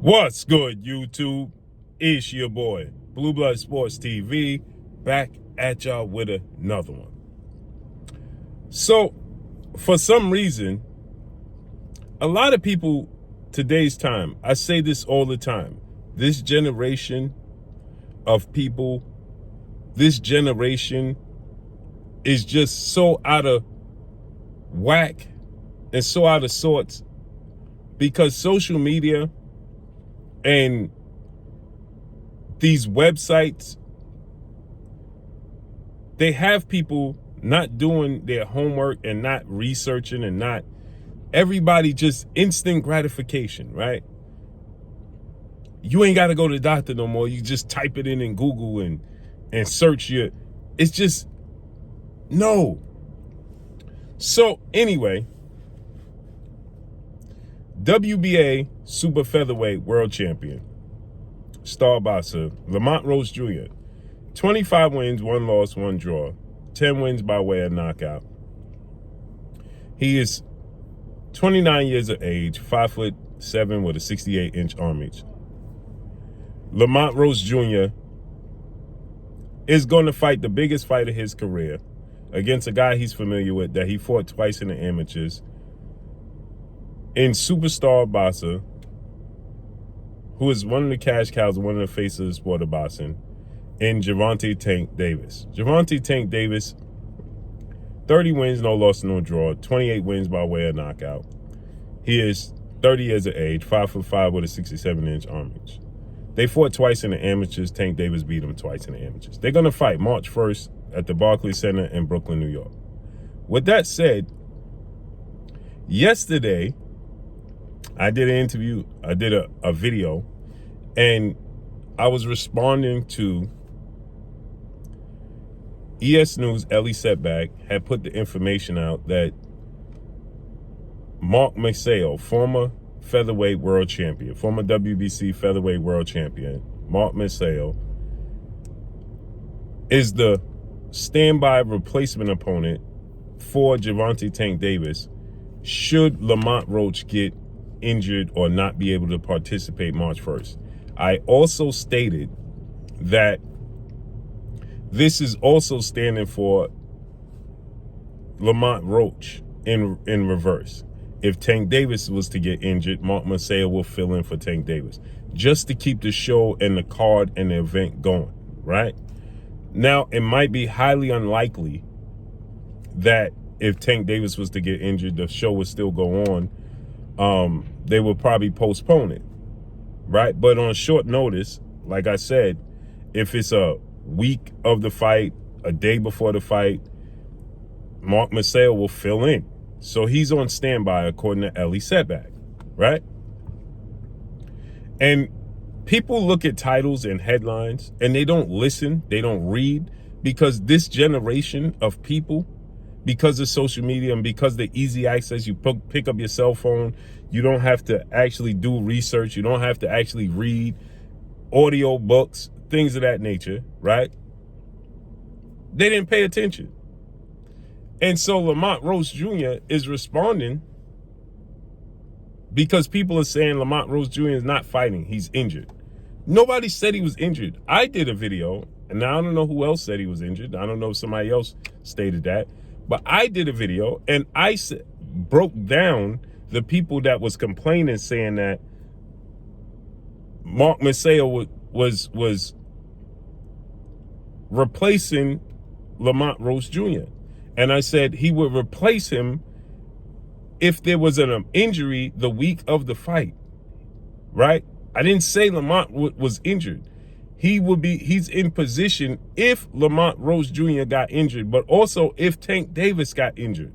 What's good, YouTube? It's your boy, Blue Blood Sports TV, back at y'all with another one. So, for some reason, a lot of people today's time, I say this all the time, this generation of people, this generation is just so out of whack and so out of sorts because social media and these websites, they have people not doing their homework and not researching and not everybody just instant gratification, right? You ain't got to go to the doctor no more. You just type it in Google and search your, it's just, no. So anyway, WBA Super Featherweight World Champion, star boxer Lamont Roach Jr., 25 wins, 1 loss, 1 draw, 10 wins by way of knockout. He is 29 years of age, 5'7" with a 68-inch arm reach. Lamont Roach Jr. is going to fight the biggest fight of his career against a guy he's familiar with that he fought twice in the amateurs, in superstar boxer, who is one of the cash cows, one of the faces of the sport of boxing, in Gervonta Tank Davis. Gervonta Tank Davis, 30 wins, no loss, no draw, 28 wins by way of knockout. He is 30 years of age, 5'5" with a 67-inch arm reach. They fought twice in the amateurs. Tank Davis beat him twice in the amateurs. They're going to fight March 1st at the Barclays Center in Brooklyn, New York. With that said, yesterday, I did an interview, I did a video, and I was responding to ES News. Ellie Setback had put the information out that Mark Maceo, former featherweight world champion, former WBC featherweight world champion, Mark Maceo, is the standby replacement opponent for Gervonta Tank Davis should Lamont Roach get injured or not be able to participate March 1st. I also stated that this is also standing for Lamont Roach in reverse. If Tank Davis was to get injured, Mark Maceo will fill in for Tank Davis, just to keep the show and the card and the event going, right? Now, it might be highly unlikely that if Tank Davis was to get injured, the show would still go on. They will probably postpone it, right? But on short notice, like I said, if it's a week of the fight, a day before the fight, Mark Maceo will fill in. So he's on standby, according to Ellie Setback, right? And people look at titles and headlines and they don't listen, they don't read, because this generation of people, because of social media and because of the easy access, you pick up your cell phone, you don't have to actually do research, you don't have to actually read audio books, things of that nature, right? They didn't pay attention. And so Lamont Roach Jr. is responding because people are saying Lamont Roach Jr. is not fighting, he's injured. Nobody said he was injured. I did a video, and I don't know who else said he was injured. I don't know if somebody else stated that. But I did a video, and I broke down the people that was complaining, saying that Mark Maceo was replacing Lamont Roach Jr. And I said he would replace him if there was an injury the week of the fight, right? I didn't say Lamont was injured. He's in position if Lamont Roach Jr. got injured, but also if Tank Davis got injured,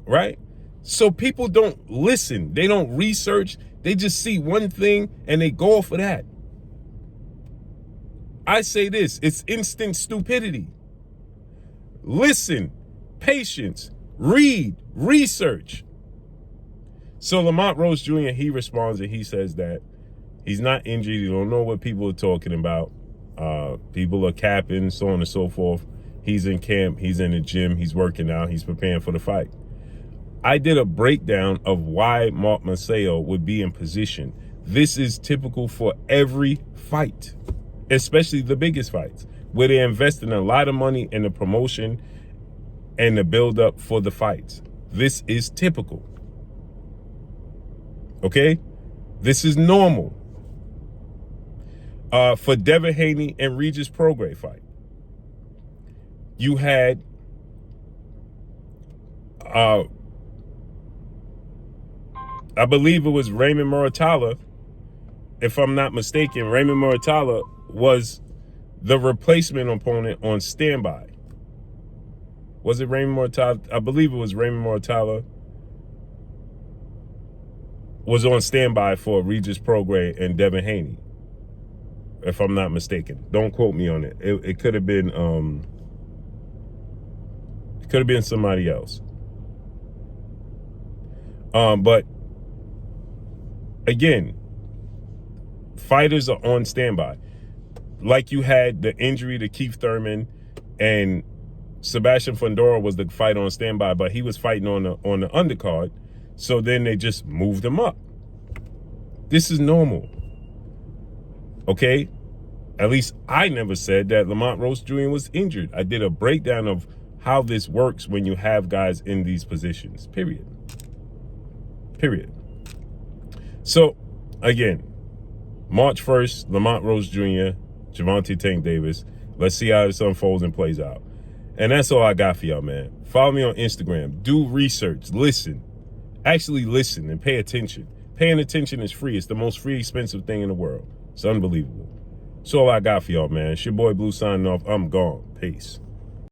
right? So people don't listen. They don't research. They just see one thing and they go off of that. I say this, it's instant stupidity. Listen, patience, read, research. So Lamont Roach Jr., he responds and he says that he's not injured. You don't know what people are talking about. People are capping, so on and so forth. He's in camp. He's in the gym. He's working out. He's preparing for the fight. I did a breakdown of why Mark Macedo would be in position. This is typical for every fight, especially the biggest fights, where they're investing a lot of money in the promotion and the build-up for the fights. This is typical. Okay? This is normal. For Devin Haney and Regis Prograis fight, you had I believe it was Raymond Muratalla. If I'm not mistaken, Raymond Muratalla was the replacement opponent on standby. Was it Raymond Muratalla? I believe it was Raymond Muratalla was on standby for Regis Prograis and Devin Haney, if I'm not mistaken. Don't quote me on it. It could have been somebody else. But again, fighters are on standby. Like you had the injury to Keith Thurman, and Sebastian Fundora was the fight on standby, but he was fighting on the undercard. So then they just moved him up. This is normal. Okay? At least I never said that Lamont Roach Jr. was injured. I did a breakdown of how this works when you have guys in these positions. Period. So, again, March 1st, Lamont Roach Jr., Gervonta Tank Davis. Let's see how this unfolds and plays out. And that's all I got for y'all, man. Follow me on Instagram. Do research. Listen. Actually listen and pay attention. Paying attention is free. It's the most free, expensive thing in the world. It's unbelievable. That's all I got for y'all, man. It's your boy Blue signing off. I'm gone. Peace.